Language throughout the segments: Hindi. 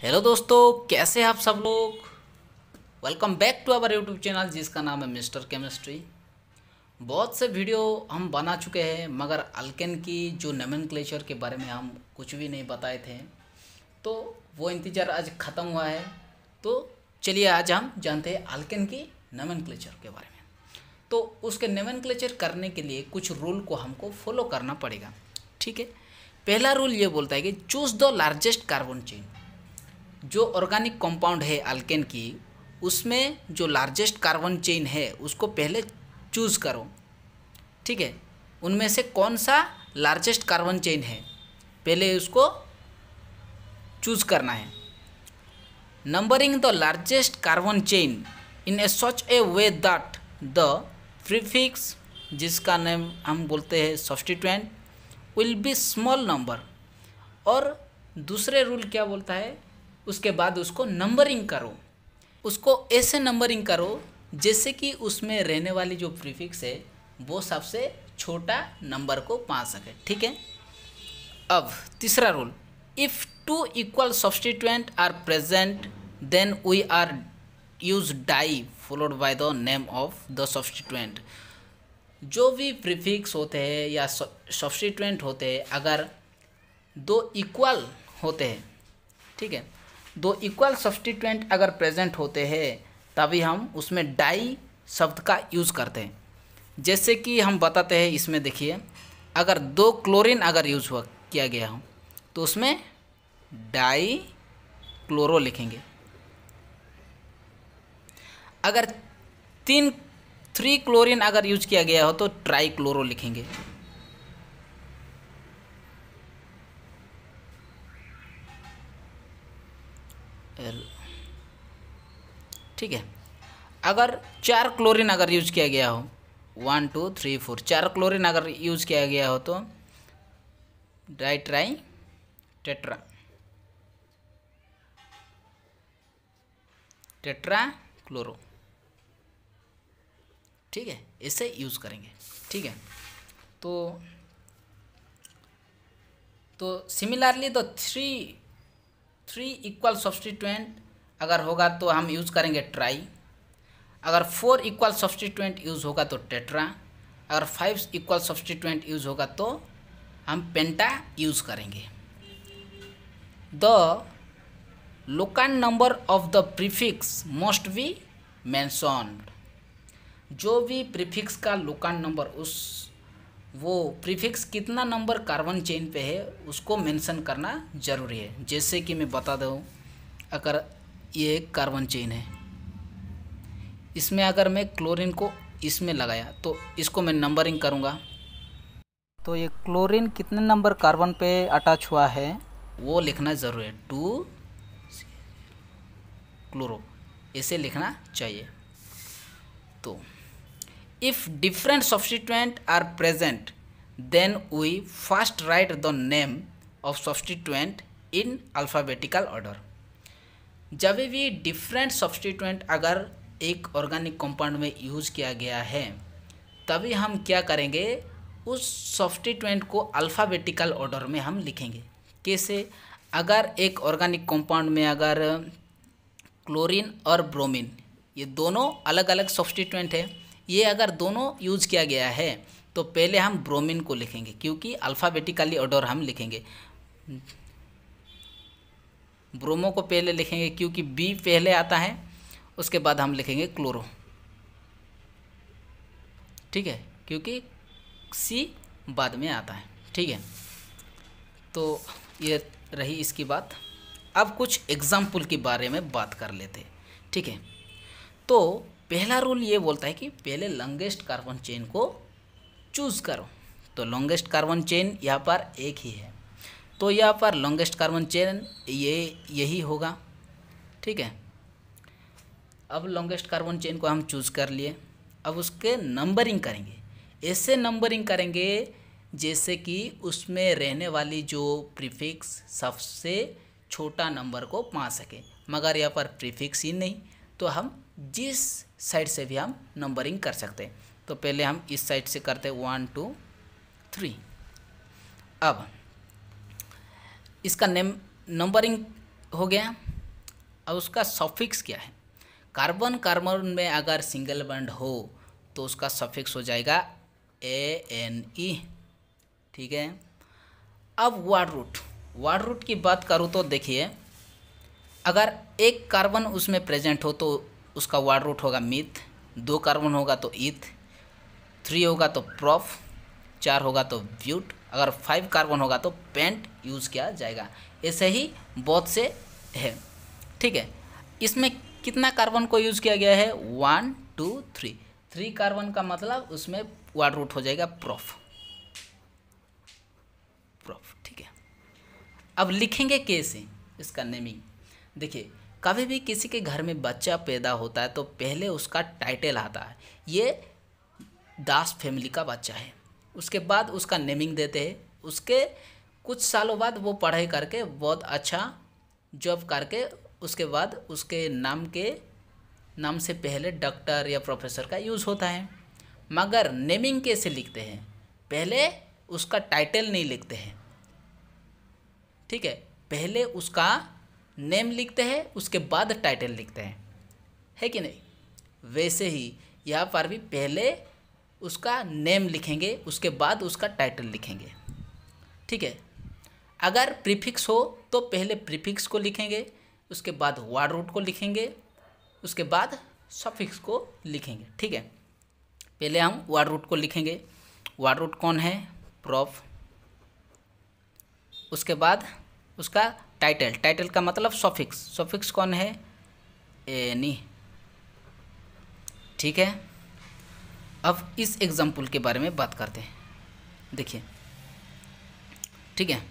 हेलो दोस्तों, कैसे हैं आप सब लोग। Welcome back to our YouTube channel जिसका नाम है मिस्टर केमिस्ट्री। बहुत से वीडियो हम बना चुके हैं मगर अल्केन की जो नोमेनक्लेचर के बारे में हम कुछ भी नहीं बताए थे, तो वो इंतज़ार आज ख़त्म हुआ है। तो चलिए आज हम जानते हैं अल्केन की नोमेनक्लेचर के बारे में। तो उसके नोमेनक्लेचर करने के लिए कुछ रूल को हमको फॉलो करना पड़ेगा। ठीक है, पहला रूल ये बोलता है कि choose the largest carbon chain. जो ऑर्गेनिक कंपाउंड है अल्केन की, उसमें जो लार्जेस्ट कार्बन चेन है उसको पहले चूज़ करो। ठीक है, उनमें से कौन सा लार्जेस्ट कार्बन चेन है पहले उसको चूज़ करना है। Numbering the largest carbon chain in A such A way that the prefix, जिसका नेम हम बोलते हैं substituent, will be small number. और दूसरे रूल क्या बोलता है, उसके बाद उसको नंबरिंग करो। उसको ऐसे नंबरिंग करो जैसे कि उसमें रहने वाली जो प्रीफिक्स है वो सबसे छोटा नंबर को पा सके। ठीक है, अब तीसरा rule, if two equal substituent are present then we are use di followed by the name of the substituent. जो भी प्रीफिक्स होते हैं या सब्स्टिट्यूएंट होते हैं, अगर दो इक्वल होते हैं, ठीक है, दो इक्वल सब्स्टिट्यूएंट अगर प्रेजेंट होते हैं तभी हम उसमें डाई शब्द का यूज़ करते हैं। जैसे कि हम बताते हैं, इसमें देखिए, अगर दो क्लोरीन अगर यूज हुआ किया गया हो तो उसमें डाई क्लोरो लिखेंगे। अगर थ्री क्लोरीन अगर यूज किया गया हो तो ट्राई क्लोरो लिखेंगे। ठीक है, अगर 4 क्लोरीन अगर यूज किया गया हो, 1 2 3 4 4 क्लोरीन अगर यूज किया गया हो तो di tri tetra tetra chloro. ठीक है, इसे यूज़ करेंगे। ठीक है, तो सिमिलरली तो थ्री इक्वल सब्स्टिट्यूएंट अगर होगा तो हम यूज़ करेंगे ट्राई। अगर 4 इक्वल सब्स्टिट्यूएंट यूज़ होगा तो टेट्रा। अगर 5 इक्वल सब्स्टिट्यूएंट यूज़ होगा तो हम पेंटा यूज़ करेंगे। The locant number of the prefix must be mentioned. जो भी प्रीफिक्स का लोकेंट नंबर, वो प्रीफिक्स कितना नंबर कार्बन चेन पे है उसको मेंशन करना ज़रूरी है। जैसे कि मैं बता दूँ, अगर ये एक कार्बन चेन है, इसमें अगर मैं क्लोरीन को इसमें लगाया तो इसको मैं नंबरिंग करूँगा, तो ये क्लोरीन कितने नंबर कार्बन पे अटैच हुआ है वो लिखना ज़रूरी है। 2 क्लोरो, इसे लिखना चाहिए। तो if different substituent are present then we first write the name of substituent in alphabetical order. जब भी डिफरेंट सब्स्टिट्यूएंट अगर एक ऑर्गेनिक कंपाउंड में यूज़ किया गया है तभी हम क्या करेंगे, उस सब्स्टिट्यूएंट को अल्फ़ाबेटिकल ऑर्डर में हम लिखेंगे। कैसे, अगर एक ऑर्गेनिक कंपाउंड में अगर क्लोरीन और ब्रोमीन, ये दोनों अलग अलग सब्स्टिट्यूएंट है, ये अगर दोनों यूज़ किया गया है तो पहले हम ब्रोमीन को लिखेंगे क्योंकि अल्फ़ाबेटिकली ऑर्डर हम लिखेंगे। ब्रोमो को पहले लिखेंगे क्योंकि बी पहले आता है, उसके बाद हम लिखेंगे क्लोरो। ठीक है, क्योंकि सी बाद में आता है। ठीक है, तो ये रही इसकी बात। अब कुछ एग्जाम्पल के बारे में बात कर लेते हैं। ठीक है, तो पहला रूल ये बोलता है कि पहले लॉन्गेस्ट कार्बन चेन को चूज़ करो। तो लॉन्गेस्ट कार्बन चेन यहाँ पर एक ही है, तो यहाँ पर लॉन्गेस्ट कार्बन चेन यही होगा। ठीक है, अब लॉन्गेस्ट कार्बन चेन को हम चूज़ कर लिए। अब उसके नंबरिंग करेंगे। ऐसे नंबरिंग करेंगे जैसे कि उसमें रहने वाली जो प्रीफिक्स सबसे छोटा नंबर को पा सके, मगर यहाँ पर प्रीफिक्स ही नहीं, तो हम जिस साइड से भी हम नंबरिंग कर सकते हैं। तो पहले हम इस साइड से करते हैं 1 2 3। अब इसका नंबरिंग हो गया। अब उसका सफिक्स क्या है? कार्बन कार्बन में अगर सिंगल बॉन्ड हो तो उसका सफिक्स हो जाएगा ANE। ठीक है। अब वर्ड रूट की बात करूँ तो देखिए, अगर एक कार्बन उसमें प्रेजेंट हो तो उसका वर्ड रूट होगा मिथ, 2 कार्बन होगा तो ईथ, 3 होगा तो प्रोफ, 4 होगा तो ब्यूट, अगर 5 कार्बन होगा तो पेंट यूज़ किया जाएगा। ऐसे ही बहुत से है। ठीक है। इसमें कितना कार्बन को यूज़ किया गया है? 1 2 3। 3 कार्बन का मतलब उसमें वर्ड रूट हो जाएगा प्रोफ। ठीक है। अब लिखेंगे कैसे इसका नेमिंग? देखिए, कभी भी किसी के घर में बच्चा पैदा होता है तो पहले उसका टाइटल आता है, ये दास फैमिली का बच्चा है। उसके बाद उसका नेमिंग देते हैं। उसके कुछ सालों बाद वो पढ़ाई करके बहुत अच्छा जॉब करके उसके बाद उसके नाम से पहले डॉक्टर या प्रोफेसर का यूज़ होता है। मगर नेमिंग कैसे लिखते हैं? पहले उसका टाइटल नहीं लिखते हैं। ठीक है। पहले उसका नेम लिखते हैं, उसके बाद टाइटल लिखते हैं, है कि नहीं? वैसे ही यहाँ पर भी पहले उसका नेम लिखेंगे, उसके बाद उसका टाइटल लिखेंगे। ठीक है। अगर प्रीफिक्स हो तो पहले प्रीफिक्स को लिखेंगे, उसके बाद वर्ड रूट को लिखेंगे, उसके बाद सफिक्स को लिखेंगे। ठीक है। पहले हम वर्ड रूट को लिखेंगे। वर्ड रूट कौन है? प्रोफ। उसके बाद उसका टाइटल का मतलब सफिक्स कौन है? एनी। ठीक है। अब इस एग्जाम्पल के बारे में बात करते हैं। देखिए, ठीक है।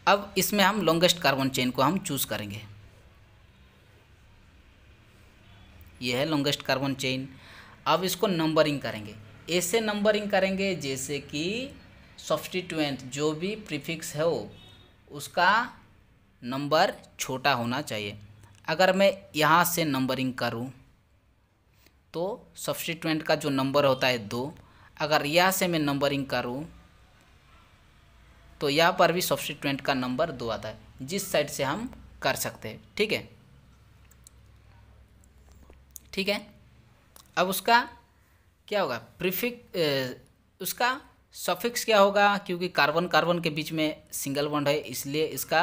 अब इसमें हम लॉन्गेस्ट कार्बन चेन को हम चूज़ करेंगे। ये है लॉन्गेस्ट कार्बन चेन। अब इसको नंबरिंग करेंगे। ऐसे नंबरिंग करेंगे जैसे कि सब्स्टिट्यूएंट जो भी प्रीफिक्स है उसका नंबर छोटा होना चाहिए। अगर मैं यहाँ से नंबरिंग करूँ तो सब्स्टिट्यूएंट का जो नंबर होता है 2। अगर यहाँ से मैं नंबरिंग करूँ तो यहाँ पर भी सब्स्टिट्यूएंट का नंबर 2 आता है। जिस साइड से हम कर सकते हैं। ठीक है। ठीक है। अब उसका क्या होगा? उसका सफिक्स क्या होगा? क्योंकि कार्बन कार्बन के बीच में सिंगल बॉन्ड है इसलिए इसका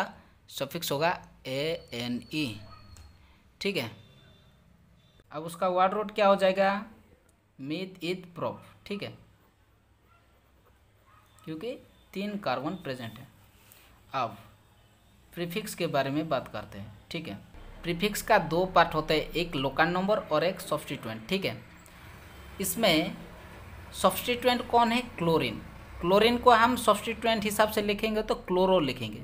सफिक्स होगा ANE। ठीक है। अब उसका वर्ड रूट क्या हो जाएगा? Meth eth prop. ठीक है, क्योंकि 3 कार्बन प्रेजेंट है। अब प्रीफिक्स के बारे में बात करते हैं। ठीक है। प्रीफिक्स का 2 पार्ट होते हैं, एक लोकल नंबर और एक सब्स्टिट्यूएंट। ठीक है। इसमें सब्स्टिट्यूएंट कौन है? क्लोरीन। क्लोरीन को हम सब्स्टिट्यूएंट हिसाब से लिखेंगे तो क्लोरो लिखेंगे।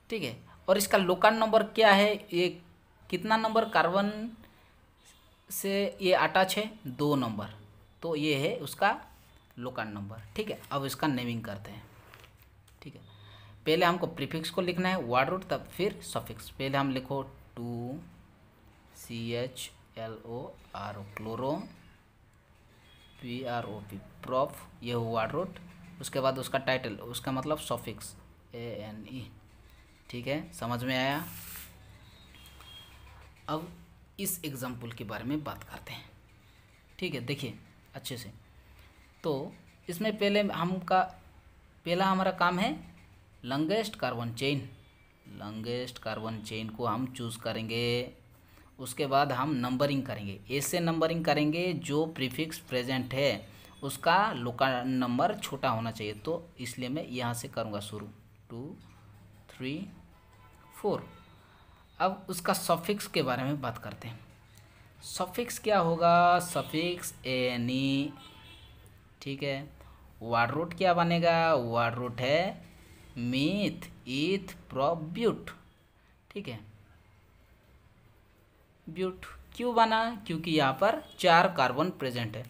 ठीक है। और इसका लोकल नंबर क्या है? ये कितना नंबर कार्बन से ये अटैच है? 2 नंबर। तो ये है उसका लोकल नंबर। ठीक है। अब इसका नेमिंग करते हैं। ठीक है। पहले हमको प्रीफिक्स को लिखना है, वर्ड रूट, तब फिर सफिक्स। पहले हम लिखो 2CHLORO क्लोरो, PROP प्रोफ, ये हो वर्ड रूट। उसके बाद उसका टाइटल, उसका मतलब सफिक्स ANE। ठीक है, समझ में आया? अब इस एग्जाम्पल के बारे में बात करते हैं। ठीक है, देखिए अच्छे से। तो इसमें पहला हमारा काम है longest carbon chain. Longest carbon chain को हम चूज़ करेंगे। उसके बाद हम नंबरिंग करेंगे। ऐसे नंबरिंग करेंगे जो प्रीफिक्स प्रेजेंट है उसका लोकल नंबर छोटा होना चाहिए। तो इसलिए मैं यहाँ से करूँगा शुरू 2 3 4। अब उसका सफिक्स के बारे में बात करते हैं। सफिक्स क्या होगा? Suffix ANE। ठीक है। वर्ड रूट क्या बनेगा? वर्ड रूट है मिथ ईथ प्रोफ ब्यूट। ठीक है। ब्यूट क्यों बना? क्योंकि यहाँ पर 4 कार्बन प्रेजेंट है।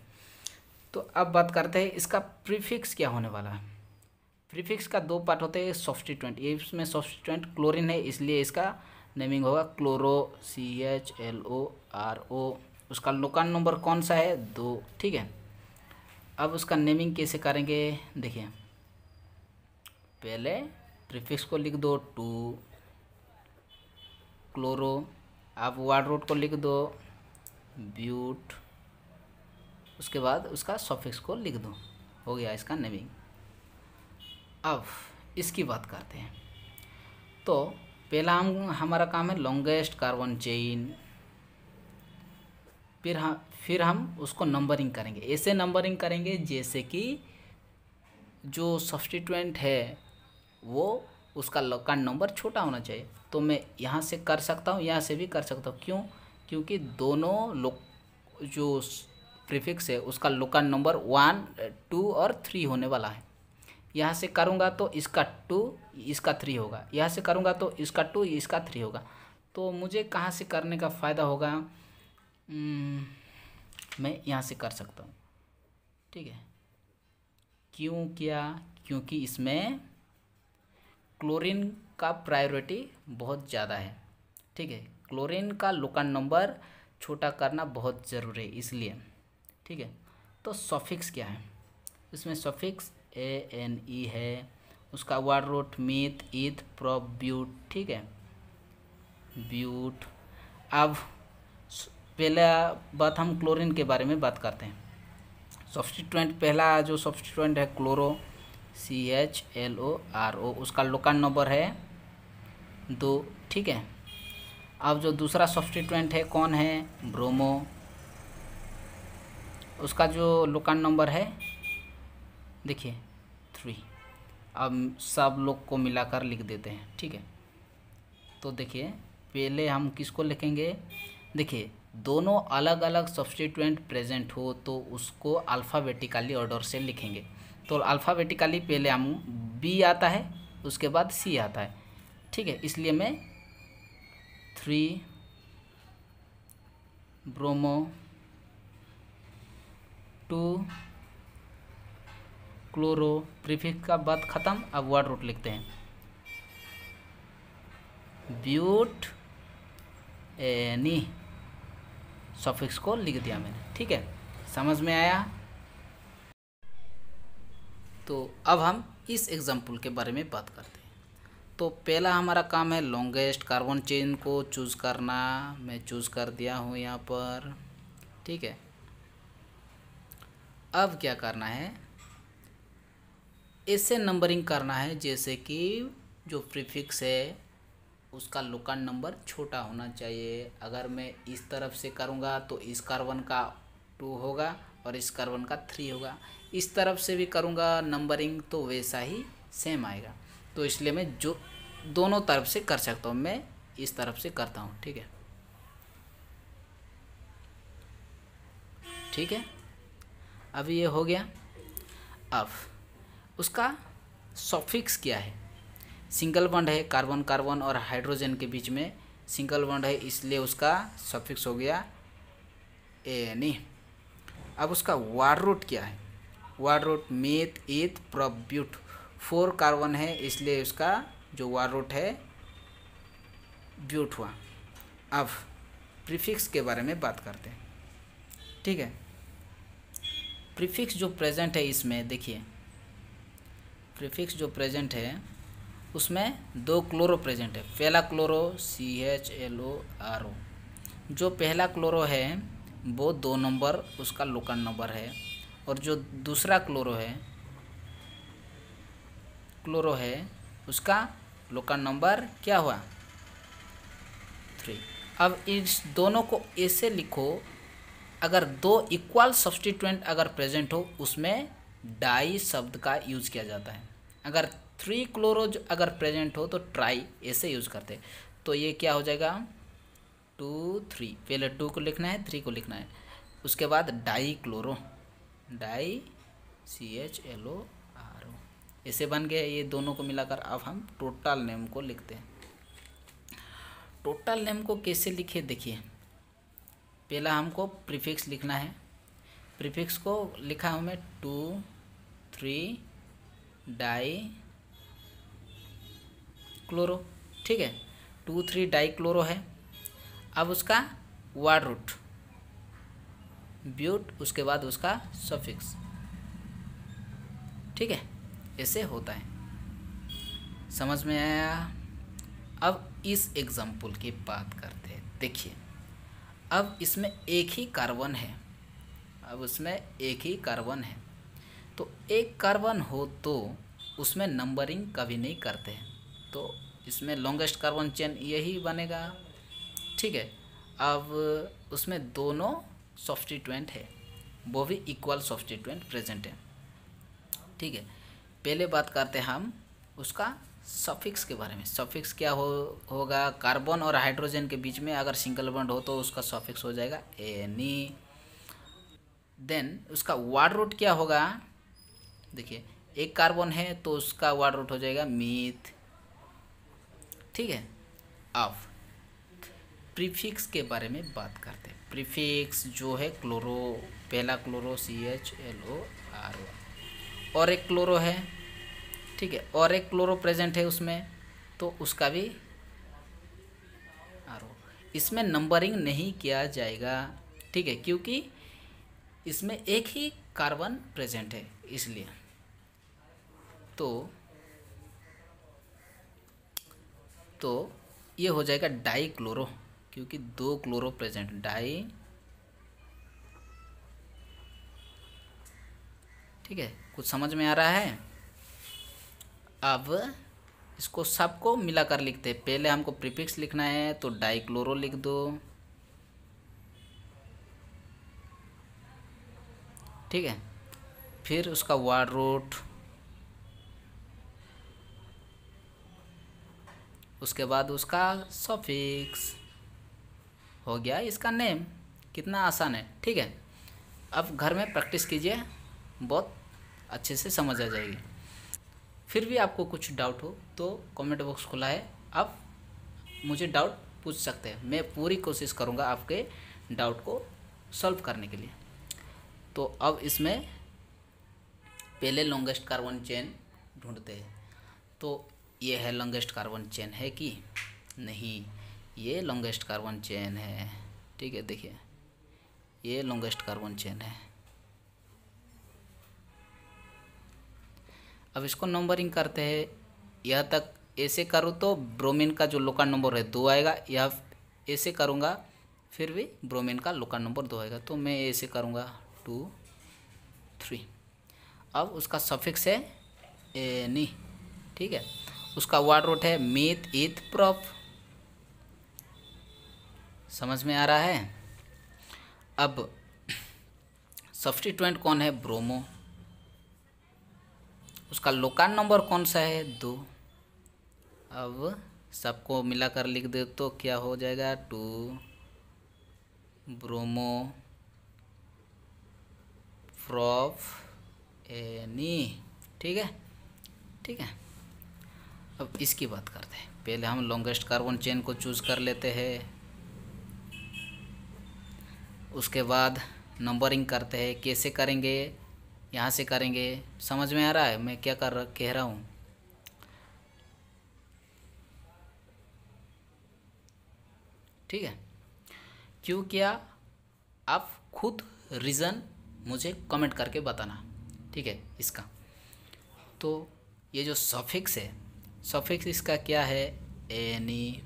तो अब बात करते हैं इसका प्रीफिक्स क्या होने वाला है। प्रीफिक्स का 2 पार्ट होते हैं, सब्स्टिट्यूएंट। ये इसमें सब्स्टिट्यूएंट क्लोरीन है इसलिए इसका नेमिंग होगा क्लोरो, CHLORO। उसका लोकल नंबर कौन सा है? 2। ठीक है। अब उसका नेमिंग कैसे करेंगे? देखिए, पहले प्रीफिक्स को लिख दो 2, क्लोरो, आप वर्ड रूट को लिख दो ब्यूट, उसके बाद उसका सफिक्स को लिख दो, हो गया इसका नेमिंग। अब इसकी बात करते हैं। तो पहला हमारा काम है लॉन्गेस्ट कार्बन चेन, फिर हम उसको नंबरिंग करेंगे। ऐसे नंबरिंग करेंगे जैसे कि जो सब्स्टिट्यूएंट है वो उसका लोकेंट नंबर छोटा होना चाहिए। तो मैं यहाँ से कर सकता हूँ, यहाँ से भी कर सकता हूँ। क्यों? क्योंकि दोनों जो प्रीफिक्स है उसका लोकेंट नंबर 1, 2 और 3 होने वाला है। यहाँ से करूँगा तो इसका 2 इसका 3 होगा, यहाँ से करूँगा तो इसका 2 इसका 3 होगा। तो मुझे कहाँ से करने का फ़ायदा होगा? मैं यहाँ से कर सकता हूँ, ठीक है। क्यों किया? क्योंकि इसमें क्लोरीन का प्रायोरिटी बहुत ज़्यादा है, ठीक है। क्लोरीन का लोकेंट नंबर छोटा करना बहुत ज़रूरी है इसलिए, ठीक है। तो सफिक्स क्या है? इसमें सफिक्स ANE है, उसका word root meth, eth, prop, but, ठीक है, ब्यूट। अब पहला बात हम क्लोरीन के बारे में बात करते हैं। सब्स्टिट्यूएंट, पहला जो सब्स्टिट्यूएंट है क्लोरो, CHLORO, उसका लोकेंट नंबर है 2, ठीक है। अब जो दूसरा सब्स्टिट्यूएंट है कौन है? ब्रोमो, उसका जो लोकेंट नंबर है देखिए 3। अब सब लोग को मिलाकर लिख देते हैं, ठीक है। तो देखिए पहले हम किसको लिखेंगे? देखिए दोनों अलग अलग सब्स्टिट्यूएंट प्रेजेंट हो तो उसको अल्फ़ाबेटिकली ऑर्डर से लिखेंगे। तो अल्फ़ाबेटिकली पहले हम B आता है, उसके बाद C आता है, ठीक है। इसलिए मैं 3 ब्रोमो, 2 क्लोरो, प्रीफिक्स का बात ख़त्म। अब वर्ड रूट लिखते हैं ब्यूट एनी, सफिक्स को लिख दिया मैंने, ठीक है। समझ में आया? तो अब हम इस एग्जाम्पल के बारे में बात करते हैं। तो पहला हमारा काम है लॉन्गेस्ट कार्बन चेन को चूज़ करना। मैं चूज़ कर दिया हूँ यहाँ पर, ठीक है। अब क्या करना है? ऐसे नंबरिंग करना है जैसे कि जो प्रीफिक्स है उसका लोकेंट नंबर छोटा होना चाहिए। अगर मैं इस तरफ से करूँगा तो इस कार्बन का 2 होगा और इस कार्बन का 3 होगा। इस तरफ से भी करूँगा नंबरिंग तो वैसा ही सेम आएगा। तो इसलिए मैं जो दोनों तरफ से कर सकता हूँ, मैं इस तरफ से करता हूँ, ठीक है, ठीक है। अब ये हो गया। अब उसका सफिक्स क्या है? सिंगल बॉन्ड है, कार्बन कार्बन और हाइड्रोजन के बीच में सिंगल बॉन्ड है, इसलिए उसका सफिक्स हो गया ANE। अब उसका वर्ड रूट क्या है? Word root meth, eth, prop, but. 4 carbon है इसलिए उसका जो वर्ड रूट है ब्यूट हुआ। अब प्रीफिक्स के बारे में बात करते हैं, ठीक है। प्रीफिक्स जो प्रेजेंट है इसमें देखिए, प्रीफिक्स जो प्रेजेंट है उसमें 2 क्लोरो प्रेजेंट है। पहला क्लोरो CHLORO, जो पहला क्लोरो है वो 2 नंबर उसका लोकेंट नंबर है, और जो दूसरा क्लोरो है उसका लोकेंट नंबर क्या हुआ? 3। अब इस दोनों को ऐसे लिखो, अगर 2 इक्वल सब्स्टिट्यूएंट अगर प्रेजेंट हो उसमें डाई शब्द का यूज़ किया जाता है। अगर 3 क्लोरो अगर प्रेजेंट हो तो ट्राई ऐसे यूज़ करते हैं। तो ये क्या हो जाएगा? 2, 3, पहले 2 को लिखना है, 3 को लिखना है, उसके बाद डाई क्लोरो, डाई CHLORO, ऐसे बन गए ये दोनों को मिलाकर। अब हम टोटल नेम को लिखते हैं। टोटल नेम को कैसे लिखे? देखिए पहला हमको प्रीफिक्स लिखना है। प्रीफिक्स को लिखा हूँ मैं 2, 3 डाई क्लोरो, ठीक है, 2, 3 डाई क्लोरो है। अब उसका वर्ड रूट ब्यूट, उसके बाद उसका सफिक्स, ठीक है, ऐसे होता है। समझ में आया? अब इस एग्जाम्पल की बात करते हैं। देखिए, अब इसमें एक ही कार्बन है, तो एक कार्बन हो तो उसमें नंबरिंग कभी नहीं करते हैं, तो इसमें लॉन्गेस्ट कार्बन चेन यही बनेगा। ठीक है, अब उसमें दोनों सब्स्टिट्यूएंट है, वो भी इक्वल सब्स्टिट्यूएंट प्रेजेंट है। ठीक है, पहले बात करते हैं हम उसका सफिक्स के बारे में। सफिक्स क्या होगा, कार्बन और हाइड्रोजन के बीच में अगर सिंगल बॉन्ड हो तो उसका सफिक्स हो जाएगा एनी। देन उसका वर्ड रूट क्या होगा, देखिए एक कार्बन है तो उसका वर्ड रूट हो जाएगा मीथ। ठीक है, अब प्रीफिक्स के बारे में बात करते हैं। प्रीफिक्स जो है क्लोरो, पहला क्लोरो CHLO और एक क्लोरो है। ठीक है, और एक क्लोरो प्रेजेंट है उसमें, तो उसका भी आर। इसमें नंबरिंग नहीं किया जाएगा। ठीक है, क्योंकि इसमें एक ही कार्बन प्रेजेंट है इसलिए। तो ये हो जाएगा डाई क्लोरो, क्योंकि दो क्लोरो प्रेजेंट, डाई। ठीक है, कुछ समझ में आ रहा है। अब इसको सबको मिलाकर लिखते हैं। पहले हमको प्रीफिक्स लिखना है तो डाई क्लोरो लिख दो। ठीक है, फिर उसका वर्ड रूट, उसके बाद उसका सफिक्स, हो गया इसका नेम। कितना आसान है। ठीक है, अब घर में प्रैक्टिस कीजिए, बहुत अच्छे से समझ आ जाएगी। फिर भी आपको कुछ डाउट हो तो कमेंट बॉक्स खुला है, आप मुझे डाउट पूछ सकते हैं। मैं पूरी कोशिश करूँगा आपके डाउट को सॉल्व करने के लिए। तो अब इसमें पहले लॉन्गेस्ट कार्बन चेन ढूंढते हैं। तो ये है लॉन्गेस्ट कार्बन चेन है कि नहीं, ये लॉन्गेस्ट कार्बन चेन है। ठीक है, देखिए ये लॉन्गेस्ट कार्बन चेन है। अब इसको नंबरिंग करते हैं। यह तक ऐसे करूँ तो ब्रोमीन का जो लोकल नंबर है 2 आएगा, या ऐसे करूँगा फिर भी ब्रोमीन का लोकल नंबर 2 आएगा। तो मैं ऐसे करूँगा 2 3। अब उसका सफिक्स है एनी। ठीक है, उसका वर्ड रूट है मीथ ईथ प्रोप। समझ में आ रहा है। अब सब्स्टिट्यूएंट कौन है, ब्रोमो। उसका लोकल नंबर कौन सा है, 2। अब सबको मिलाकर लिख दे तो क्या हो जाएगा, 2 ब्रोमो प्रोप एनी। ठीक है, ठीक है। अब इसकी बात करते हैं। पहले हम लॉन्गेस्ट कार्बन चेन को चूज़ कर लेते हैं, उसके बाद नंबरिंग करते हैं। कैसे करेंगे, यहाँ से करेंगे। समझ में आ रहा है मैं क्या कह रहा हूँ। ठीक है, क्यों किया आप खुद रीज़न मुझे कमेंट करके बताना। ठीक है, इसका तो ये जो सफिक्स है, सफिक्स इसका क्या है, एनी।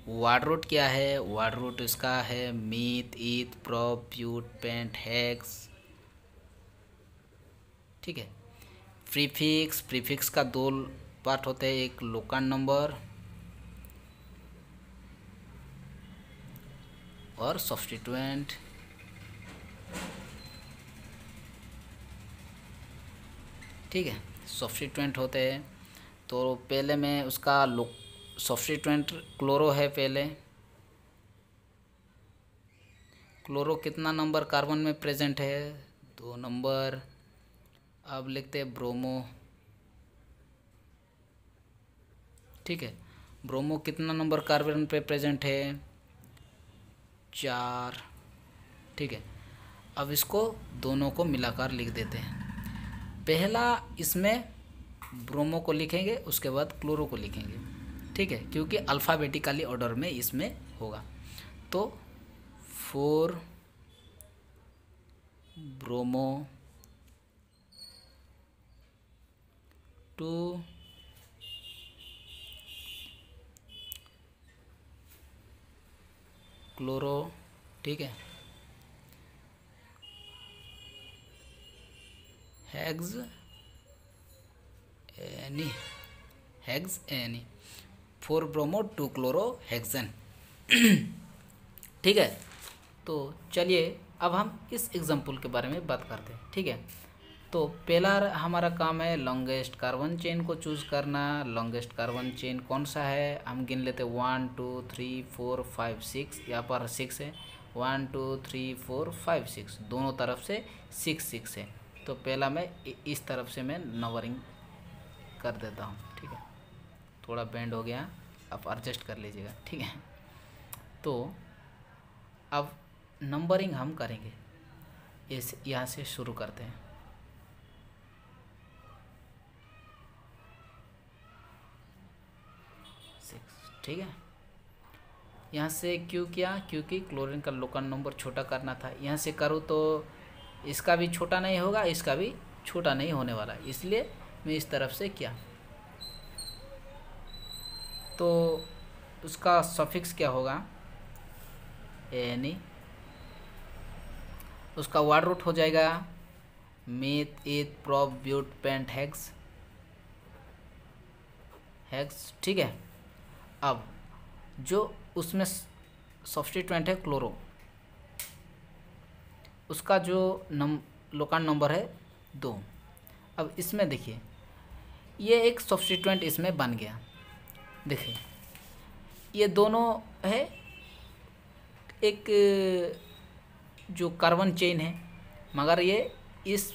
वर्ड रूट क्या है, वर्ड रूट इसका है meth eth prop but pent hex. ठीक है, प्रीफिक्स, प्रीफिक्स का 2 पार्ट होते हैं, एक लोकल नंबर और सब्स्टिट्यूएंट। ठीक है, सब्स्टिट्यूएंट होते हैं। तो पहले मैं उसका सब्स्टिट्यूएंट क्लोरो है। पहले क्लोरो कितना नंबर कार्बन में प्रेजेंट है, 2 नंबर। अब लिखते हैं ब्रोमो। ठीक है, ब्रोमो कितना नंबर कार्बन पे प्रेजेंट है, 4। ठीक है, अब इसको दोनों को मिलाकर लिख देते हैं। पहला इसमें ब्रोमो को लिखेंगे, उसके बाद क्लोरो को लिखेंगे। ठीक है, क्योंकि अल्फ़ाबेटिकली ऑर्डर में इसमें होगा। तो 4 ब्रोमो 2 क्लोरो, ठीक है, hex any, hex any, 4 bromo 2 chloro hexane. ठीक है, तो चलिए अब हम इस एग्जाम्पल के बारे में बात करते हैं। ठीक है, तो पहला हमारा काम है लॉन्गेस्ट कार्बन चेन को चूज़ करना। लॉन्गेस्ट कार्बन चेन कौन सा है, हम गिन लेते हैं 1 2 3 4 5 6, यहाँ पर 6 है, 1 2 3 4 5 6, दोनों तरफ से 6 है। तो पहला मैं इस तरफ से मैं नंबरिंग कर देता हूँ। ठीक है, थोड़ा बेंड हो गया, आप एडजस्ट कर लीजिएगा। ठीक है, तो अब नंबरिंग हम करेंगे, इस यहाँ से शुरू करते हैं। ठीक है, यहाँ से क्यों किया, क्योंकि क्लोरीन का लोकल नंबर छोटा करना था। यहाँ से करूँ तो इसका भी छोटा नहीं होगा, इसका भी छोटा नहीं होने वाला, इसलिए मैं इस तरफ से किया। तो उसका सफिक्स क्या होगा, एनी, उसका वर्ड रूट हो जाएगा meth eth prop but pent hex, hex. ठीक है, अब जो उसमें सब्स्टिट्यूएंट है क्लोरो, उसका जो लोकल नंबर है 2। अब इसमें देखिए ये एक सब्स्टिट्यूएंट इसमें बन गया। देखिए ये दोनों है एक जो कार्बन चेन है, मगर ये इस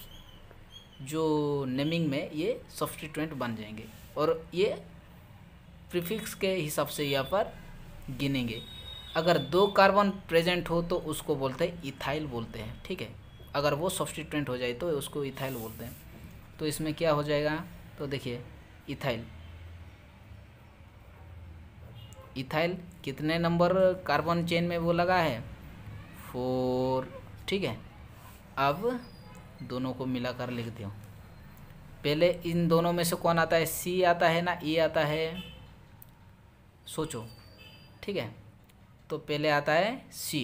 जो नेमिंग में ये सब्स्टिट्यूएंट बन जाएंगे और ये प्रीफिक्स के हिसाब से यहाँ पर गिनेंगे। अगर 2 कार्बन प्रेजेंट हो तो उसको बोलते हैं इथाइल बोलते हैं। ठीक है, अगर वो सब्स्टिट्यूएंट हो जाए तो उसको इथाइल बोलते हैं। तो इसमें क्या हो जाएगा, तो देखिए इथाइल, इथाइल कितने नंबर कार्बन चेन में वो लगा है, 4। ठीक है, अब दोनों को मिलाकर लिखते हो। पहले इन दोनों में से कौन आता है, सी आता है ना, ई आता है, सोचो। ठीक है, तो पहले आता है सी,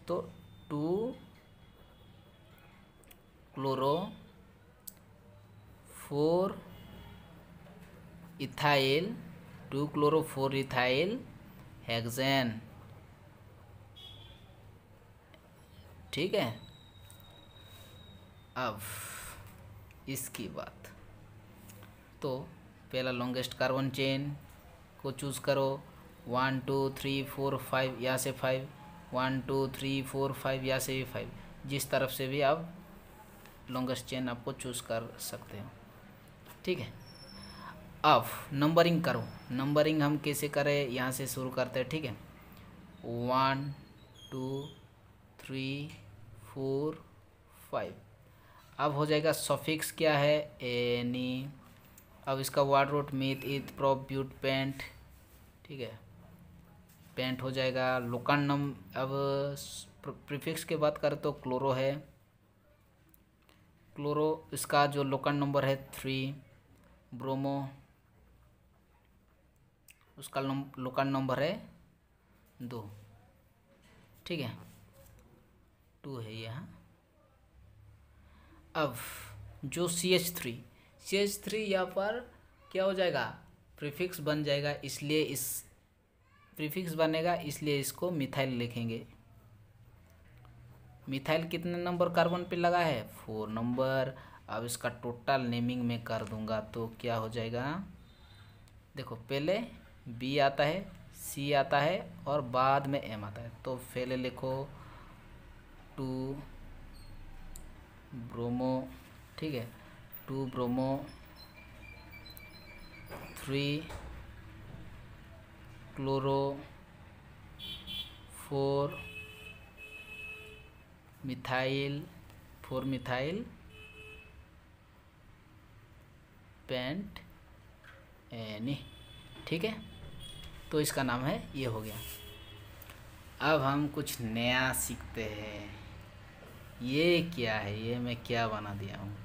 तो 2 chloro 4 ethyl, 2 chloro 4 ethyl hexane. ठीक है, अब इसकी बात, तो पहला लॉन्गेस्ट कार्बन चेन को चूज़ करो, 1 2 3 4 5, यहाँ से 5, 1 2 3 4 5, यहाँ से भी 5, जिस तरफ से भी आप लॉन्गेस्ट चेन आपको चूज़ कर सकते हो। ठीक है, अब नंबरिंग करो। नंबरिंग हम कैसे करें, यहाँ से शुरू करते हैं। ठीक है, 1 2 3 4 5। अब हो जाएगा सफिक्स क्या है, एनी। अब इसका वर्ड रूट मीथ इथ प्रोप ब्यूट पेंट। ठीक है, पेंट हो जाएगा। लोकल नम, अब प्रीफिक्स की बात करें तो क्लोरो है, क्लोरो इसका जो लोकल नंबर है 3। ब्रोमो उसका लोकल नंबर है 2। ठीक है, 2 है यहाँ। अब जो CH3 यहाँ पर क्या हो जाएगा, प्रीफिक्स बन जाएगा, इसलिए इस प्रीफिक्स बनेगा, इसलिए इसको मिथाइल लिखेंगे। मिथाइल कितने नंबर कार्बन पे लगा है, 4 नंबर। अब इसका टोटल नेमिंग में कर दूंगा तो क्या हो जाएगा, देखो पहले B आता है, C आता है और बाद में M आता है। तो पहले लिखो 2 ब्रोमो, ठीक है, 2 bromo 3 chloro 4 methyl, 4 methyl paint any. ठीक है, तो इसका नाम है, ये हो गया। अब हम कुछ नया सीखते हैं। ये क्या है, ये मैं क्या बना दिया हूँ।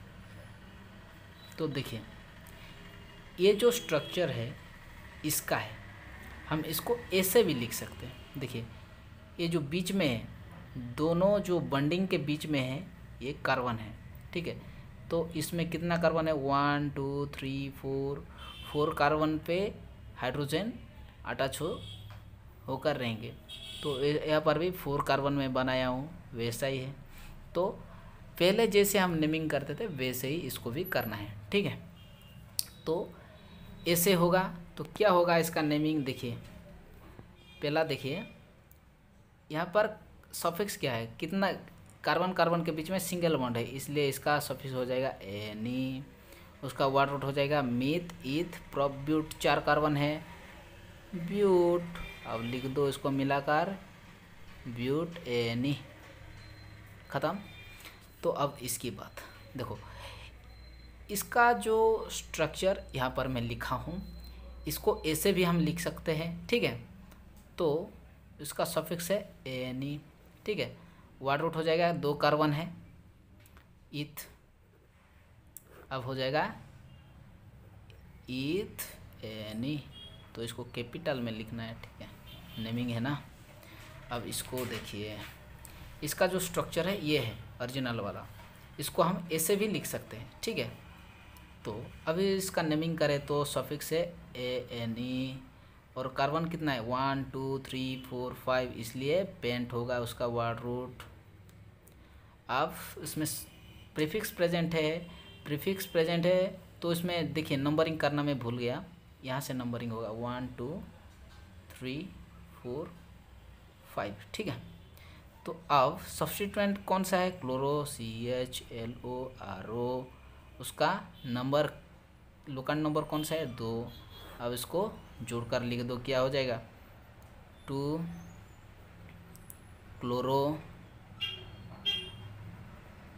तो देखिए ये जो स्ट्रक्चर है इसका है, हम इसको ऐसे भी लिख सकते हैं। देखिए ये जो बीच में है, दोनों जो बॉन्डिंग के बीच में है ये कार्बन है, ठीक है। तो इसमें कितना कार्बन है, 1 2 3 4, 4 कार्बन पे हाइड्रोजन अटैच होकर रहेंगे। तो यहाँ पर भी 4 कार्बन में बनाया हूँ, वैसा ही है। तो पहले जैसे हम नेमिंग करते थे वैसे ही इसको भी करना है, ठीक है। तो ऐसे होगा तो क्या होगा इसका नेमिंग, देखिए पहला देखिए यहाँ पर सफिक्स क्या है, कितना कार्बन कार्बन के बीच में सिंगल बॉन्ड है, इसलिए इसका सफिक्स हो जाएगा एनी। उसका वर्ड रूट हो जाएगा myth eth prop but, 4 carbon है ब्यूट, अब लिख दो इसको मिलाकर ब्यूट एनी, ख़त्म। तो अब इसकी बात देखो, इसका जो स्ट्रक्चर यहाँ पर मैं लिखा हूँ इसको ऐसे भी हम लिख सकते हैं, ठीक है। तो इसका सफिक्स है एनी, ठीक है। वर्ड रूट हो जाएगा 2 कार्बन है ईथ, अब हो जाएगा ईथ एनी, तो इसको कैपिटल में लिखना है, ठीक है, नेमिंग है ना। अब इसको देखिए, इसका जो स्ट्रक्चर है ये है ओरिजिनल वाला, इसको हम ऐसे भी लिख सकते हैं, ठीक है। तो अभी इसका नेमिंग करें तो सफिक्स है ए एन ई, और कार्बन कितना है 1 2 3 4 5, इसलिए पेंट होगा उसका वर्ड रूट। अब इसमें प्रीफिक्स प्रेजेंट है, प्रीफिक्स प्रेजेंट है तो इसमें देखिए नंबरिंग करना मैं भूल गया, यहाँ से नंबरिंग होगा 1 2 3 4 5, ठीक है। तो अब सब्स्टिट्यूएंट कौन सा है, क्लोरो CHLO RO, उसका नंबर लोकेंट नंबर कौन सा है 2। अब इसको जोड़कर लिख दो, क्या हो जाएगा 2 क्लोरो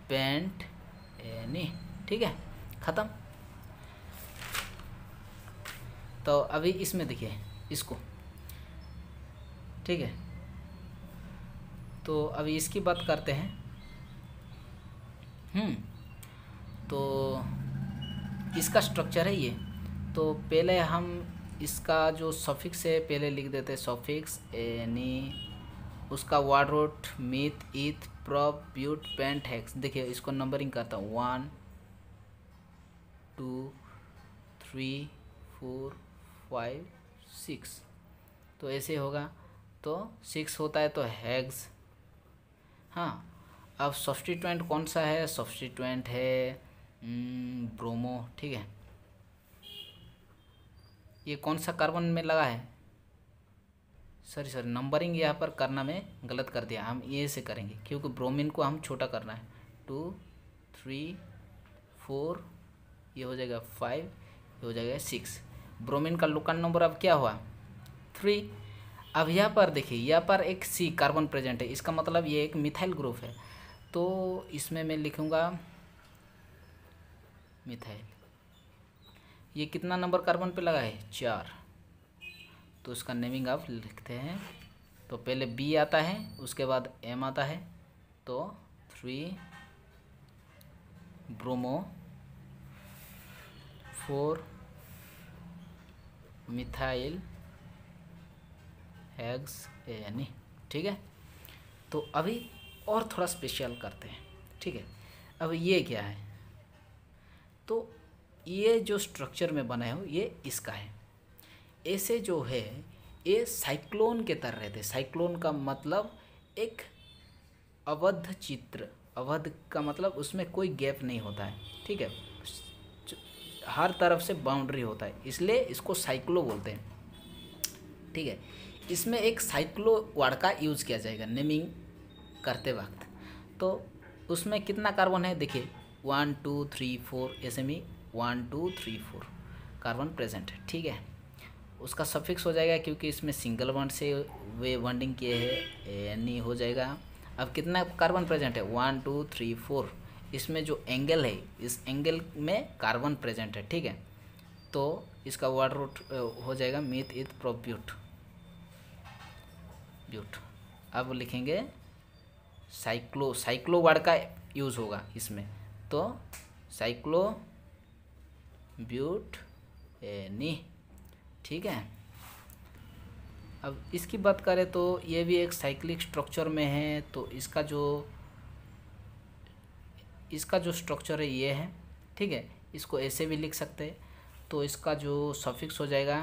पेंट एनी, ठीक है, ख़त्म। तो अभी इसमें देखिए इसको, ठीक है। तो अभी इसकी बात करते हैं। तो इसका स्ट्रक्चर है ये। तो पहले हम इसका जो सफिक्स है पहले लिख देते हैं, सफिक्स एनी, उसका word root meth eth prop but pent hex. देखिए इसको नंबरिंग करता हूँ 1 2 3 4 5 6, तो ऐसे होगा। तो 6 होता है तो हेक्स। हाँ, अब सब्स्टिट्यूएंट कौन सा है, सब्स्टिट्यूएंट है ब्रोमो, ठीक है। ये कौन सा कार्बन में लगा है, सॉरी नंबरिंग यहाँ पर करना मैं गलत कर दिया, हम ये से करेंगे क्योंकि ब्रोमीन को हम छोटा करना है। 2 3 4, ये हो जाएगा 5, ये हो जाएगा 6। ब्रोमीन का लोकेंट नंबर अब क्या हुआ 3। अब यहाँ पर देखिए, यहाँ पर एक C कार्बन प्रेजेंट है, इसका मतलब ये एक मिथाइल ग्रुप है। तो इसमें मैं लिखूँगा मिथाइल, ये कितना नंबर कार्बन पे लगा है 4। तो इसका नेमिंग आप लिखते हैं। तो पहले B आता है, उसके बाद M आता है, तो 3 ब्रोमो 4 मिथाइल हेक्स एनी, ठीक है। तो अभी और थोड़ा स्पेशल करते हैं, ठीक है। अब ये क्या है, तो ये जो स्ट्रक्चर में बना है ये इसका है। ऐसे जो है ये साइक्लोन के तरह रहते। साइक्लोन का मतलब एक अवध चित्र, अवध का मतलब उसमें कोई गैप नहीं होता है, ठीक है, हर तरफ से बाउंड्री होता है, इसलिए इसको साइक्लो बोलते हैं, ठीक है। इसमें एक साइक्लो वर्ड का यूज़ किया जाएगा नेमिंग करते वक्त। तो उसमें कितना कार्बन है देखिए 1 2 3 4, ऐसे में 1 2 3 4 कार्बन प्रेजेंट है, ठीक है। उसका सफिक्स हो जाएगा क्योंकि इसमें सिंगल बॉन्ड से वे बॉन्डिंग किए हैं, एनी हो जाएगा। अब कितना कार्बन प्रेजेंट है 1 2 3 4, इसमें जो एंगल है इस एंगल में कार्बन प्रेजेंट है, ठीक है। तो इसका वर्ड रूट हो जाएगा मीथ ईथ प्रोप ब्यूट। अब लिखेंगे साइक्लो, साइक्लो वर्ड का यूज़ होगा इसमें, तो साइक्लो ब्यूट एनी, ठीक है। अब इसकी बात करें तो ये भी एक साइक्लिक स्ट्रक्चर में है, तो इसका जो स्ट्रक्चर है ये है, ठीक है। इसको ऐसे भी लिख सकते हैं। तो इसका जो सफिक्स हो जाएगा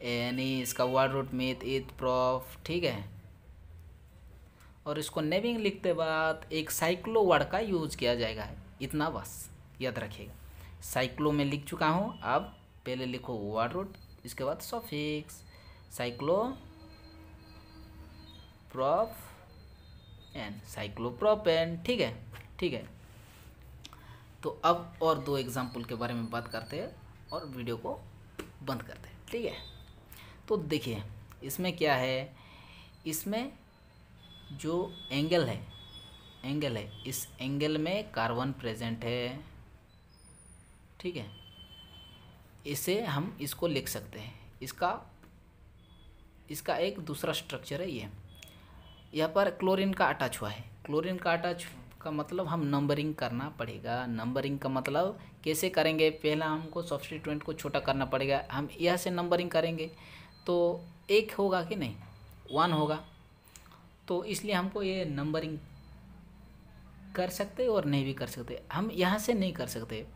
एनी, इसका वर्ड रूट मीथ ईथ प्रॉफ, ठीक है। और इसको नेमिंग लिखते बाद एक साइक्लो वर्ड का यूज किया जाएगा, इतना बस याद रखिएगा। साइक्लो में लिख चुका हूँ, अब पहले लिखो वर्ड रूट, इसके बाद suffix cyclo prop ane, cyclopropane, ठीक है, ठीक है। तो अब और दो एग्जाम्पल के बारे में बात करते हैं और वीडियो को बंद करते हैं, ठीक है। तो देखिए इसमें क्या है, इसमें जो एंगल है इस एंगल में कार्बन प्रेजेंट है, ठीक है। इसे हम इसको लिख सकते हैं। इसका एक दूसरा स्ट्रक्चर है ये। यहाँ पर क्लोरीन का अटैच हुआ है। क्लोरीन का अटैच का मतलब हम नंबरिंग करना पड़ेगा। नंबरिंग का मतलब कैसे करेंगे, पहला हमको सब्स्टिट्यूएंट को छोटा करना पड़ेगा। हम यहाँ से नंबरिंग करेंगे तो 1 होगा कि नहीं, 1 होगा। तो इसलिए हमको ये नंबरिंग कर सकते और नहीं भी कर सकते। हम यहाँ से नहीं कर सकते।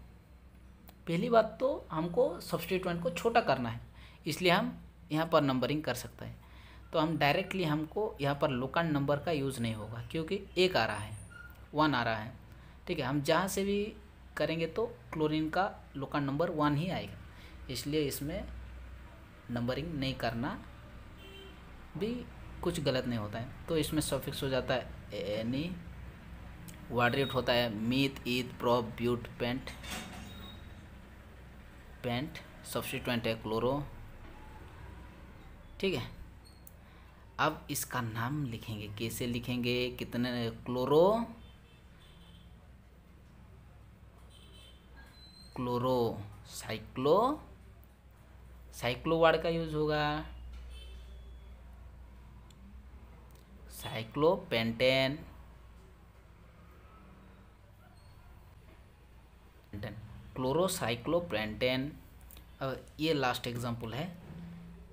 पहली बात तो हमको सब्स्टिट्यूएंट को छोटा करना है, इसलिए हम यहाँ पर नंबरिंग कर सकते हैं। तो हम डायरेक्टली हमको यहाँ पर लोकेंट नंबर का यूज़ नहीं होगा, क्योंकि 1 आ रहा है, 1 आ रहा है, ठीक है। हम जहाँ से भी करेंगे तो क्लोरीन का लोकेंट नंबर 1 ही आएगा, इसलिए इसमें नंबरिंग नहीं करना भी कुछ गलत नहीं होता है। तो इसमें सफिक्स हो जाता है एनी, वर्ड रूट होता है meth eth prop but pent, substituent है क्लोरो, ठीक है। अब इसका नाम लिखेंगे, कैसे लिखेंगे, कितने क्लोरो साइक्लो वर्ड का यूज होगा, साइक्लोपेंटेन, क्लोरोसाइक्लोपेंटेन। अब ये लास्ट एग्जांपल है,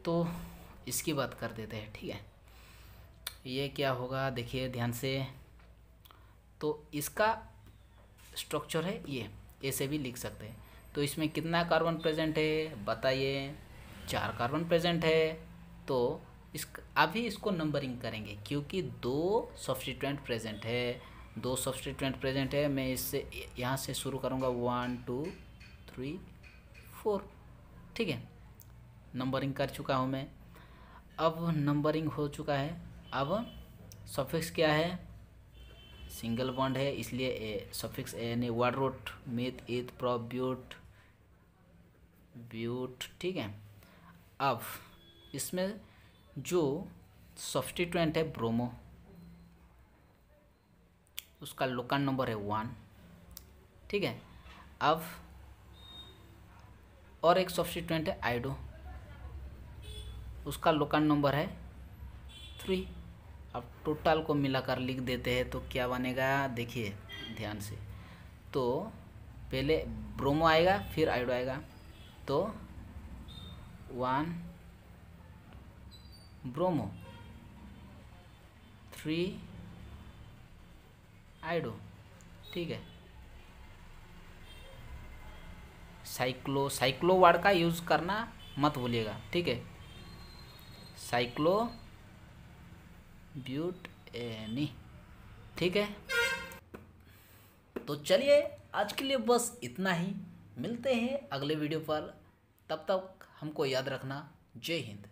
तो इसकी बात कर देते हैं, ठीक है। ये क्या होगा देखिए ध्यान से। तो इसका स्ट्रक्चर है ये, ऐसे भी लिख सकते हैं। तो इसमें कितना कार्बन प्रेजेंट है बताइए, 4 कार्बन प्रेजेंट है। तो अभी इसको नंबरिंग करेंगे, क्योंकि 2 सब्स्टिट्यूएंट प्रेजेंट है। मैं इससे यहाँ से शुरू करूँगा 1 2 3 4, ठीक है। नंबरिंग कर चुका हूँ मैं। अब नंबरिंग हो चुका है। अब सफिक्स क्या है, सिंगल बॉन्ड है, इसलिए suffix ane, word root meth eth prop but, ठीक है। अब इसमें जो सब्स्टिट्यूएंट है ब्रोमो, उसका लोकेंट नंबर है 1, ठीक है। अब और एक सब्स्टिट्यूएंट है आइडो, उसका लोकेंट नंबर है 3। अब टोटल को मिलाकर लिख देते हैं तो क्या बनेगा देखिए ध्यान से। तो पहले ब्रोमो आएगा फिर आइडो आएगा, तो 1 ब्रोमो 3 आइडो, ठीक है। साइक्लो वर्ड का यूज़ करना मत भूलिएगा, ठीक है। साइक्लो ब्यूट एनी, ठीक है। तो चलिए आज के लिए बस इतना ही, मिलते हैं अगले वीडियो पर। तब तक हमको याद रखना, जय हिंद।